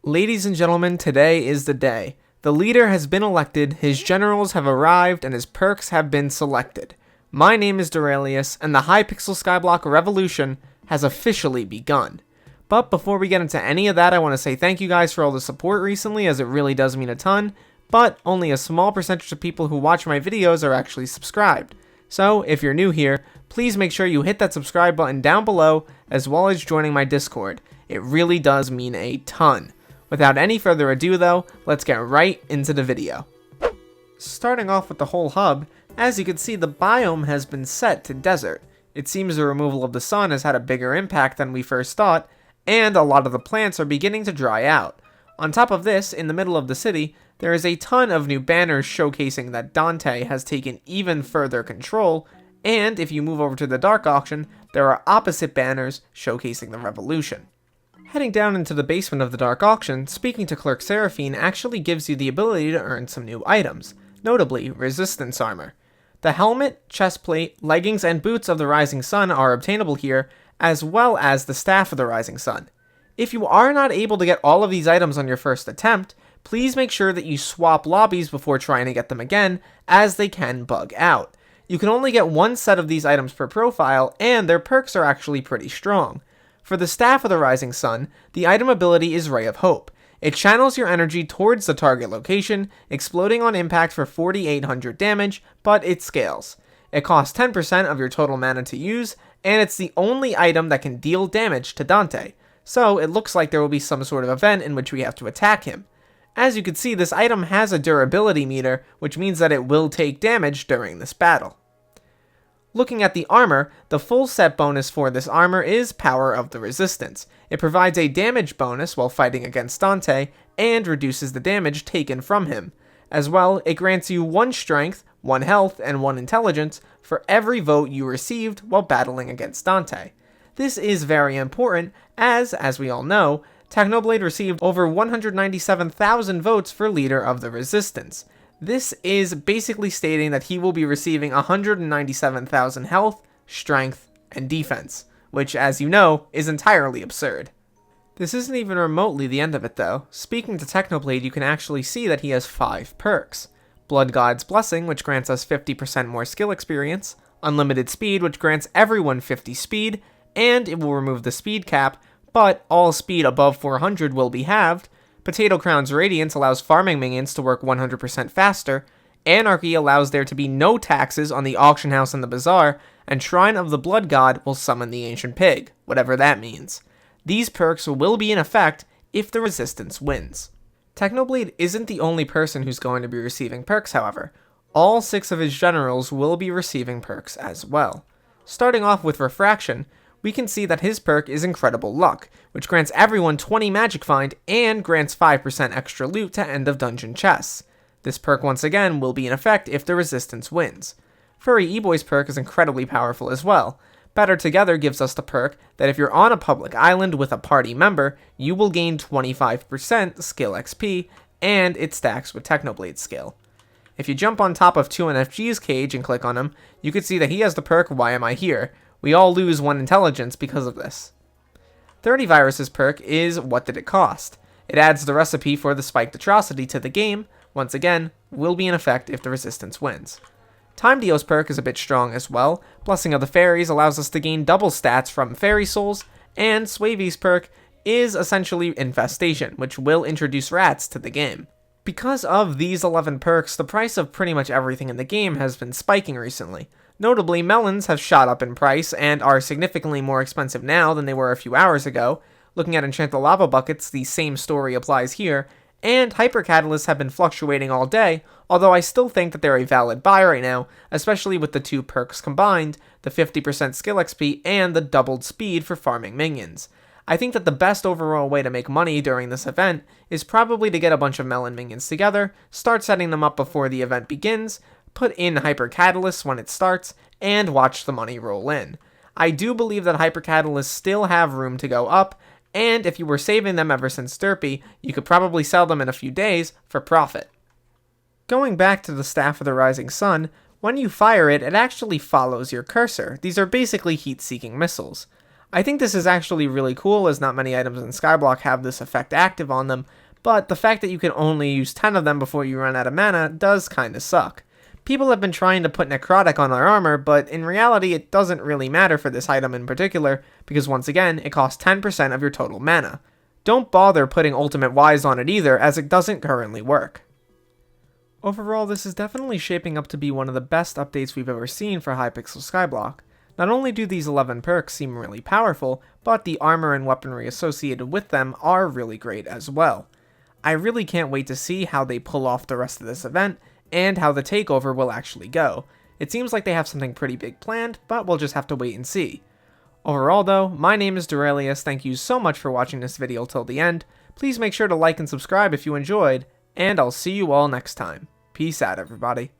Ladies and gentlemen, today is the day. The leader has been elected, his generals have arrived, and his perks have been selected. My name is Derailious, and the Hypixel Skyblock revolution has officially begun. But before we get into any of that, I want to say thank you guys for all the support recently, as it really does mean a ton, but only a small percentage of people who watch my videos are actually subscribed. So, if you're new here, please make sure you hit that subscribe button down below, as well as joining my Discord. It really does mean a ton. Without any further ado though, let's get right into the video. Starting off with the whole hub, as you can see the biome has been set to desert. It seems the removal of the sun has had a bigger impact than we first thought, and a lot of the plants are beginning to dry out. On top of this, in the middle of the city, there is a ton of new banners showcasing that Dante has taken even further control, and if you move over to the Dark Auction, there are opposite banners showcasing the revolution. Heading down into the basement of the Dark Auction, speaking to Clerk Seraphine actually gives you the ability to earn some new items, notably resistance armor. The helmet, chestplate, leggings, and boots of the Rising Sun are obtainable here, as well as the staff of the Rising Sun. If you are not able to get all of these items on your first attempt, please make sure that you swap lobbies before trying to get them again, as they can bug out. You can only get one set of these items per profile, and their perks are actually pretty strong. For the Staff of the Rising Sun, the item ability is Ray of Hope. It channels your energy towards the target location, exploding on impact for 4,800 damage, but it scales. It costs 10% of your total mana to use, and it's the only item that can deal damage to Dante, so it looks like there will be some sort of event in which we have to attack him. As you can see, this item has a durability meter, which means that it will take damage during this battle. Looking at the armor, the full set bonus for this armor is Power of the Resistance. It provides a damage bonus while fighting against Dante, and reduces the damage taken from him. As well, it grants you 1 strength, 1 health, and 1 intelligence for every vote you received while battling against Dante. This is very important, as we all know, Technoblade received over 197,000 votes for Leader of the Resistance. This is basically stating that he will be receiving 197,000 health, strength, and defense, which, as you know, is entirely absurd. This isn't even remotely the end of it though. Speaking to Technoblade, you can actually see that he has 5 perks. Blood God's Blessing, which grants us 50% more skill experience, Unlimited Speed, which grants everyone 50 speed, and it will remove the speed cap, but all speed above 400 will be halved. Potato Crown's Radiance allows farming minions to work 100% faster, Anarchy allows there to be no taxes on the auction house and the bazaar, and Shrine of the Blood God will summon the Ancient Pig, whatever that means. These perks will be in effect if the Resistance wins. Technoblade isn't the only person who's going to be receiving perks, however. All 6 of his generals will be receiving perks as well. Starting off with Refraction, we can see that his perk is Incredible Luck, which grants everyone 20 Magic Find and grants 5% extra loot to end of dungeon chests. This perk once again will be in effect if the Resistance wins. Furry E-Boy's perk is incredibly powerful as well. Better Together gives us the perk that if you're on a public island with a party member, you will gain 25% skill XP, and it stacks with Technoblade's skill. If you jump on top of 2NFG's cage and click on him, you can see that he has the perk Why Am I Here? We all lose 1 intelligence because of this. 30 Virus's perk is What Did It Cost? It adds the recipe for the Spiked Atrocity to the game, once again, will be in effect if the Resistance wins. Time Dio's perk is a bit strong as well. Blessing of the Fairies allows us to gain double stats from Fairy Souls, and Swavy's perk is essentially Infestation, which will introduce rats to the game. Because of these 11 perks, the price of pretty much everything in the game has been spiking recently. Notably, melons have shot up in price and are significantly more expensive now than they were a few hours ago. Looking at Enchanted Lava Buckets, the same story applies here, and Hyper Catalysts have been fluctuating all day, although I still think that they're a valid buy right now, especially with the 2 perks combined, the 50% skill XP and the doubled speed for farming minions. I think that the best overall way to make money during this event is probably to get a bunch of melon minions together, start setting them up before the event begins, put in Hyper Catalysts when it starts, and watch the money roll in. I do believe that Hyper Catalysts still have room to go up, and if you were saving them ever since Derpy, you could probably sell them in a few days for profit. Going back to the Staff of the Rising Sun, when you fire it, it actually follows your cursor. These are basically heat-seeking missiles. I think this is actually really cool, as not many items in Skyblock have this effect active on them, but the fact that you can only use 10 of them before you run out of mana does kinda suck. People have been trying to put Necrotic on their armor, but in reality it doesn't really matter for this item in particular, because once again, it costs 10% of your total mana. Don't bother putting Ultimate Wise on it either, as it doesn't currently work. Overall, this is definitely shaping up to be one of the best updates we've ever seen for Hypixel Skyblock. Not only do these 11 perks seem really powerful, but the armor and weaponry associated with them are really great as well. I really can't wait to see how they pull off the rest of this event, and how the takeover will actually go. It seems like they have something pretty big planned, but we'll just have to wait and see. Overall though, my name is Derailious, thank you so much for watching this video till the end. Please make sure to like and subscribe if you enjoyed, and I'll see you all next time. Peace out, everybody.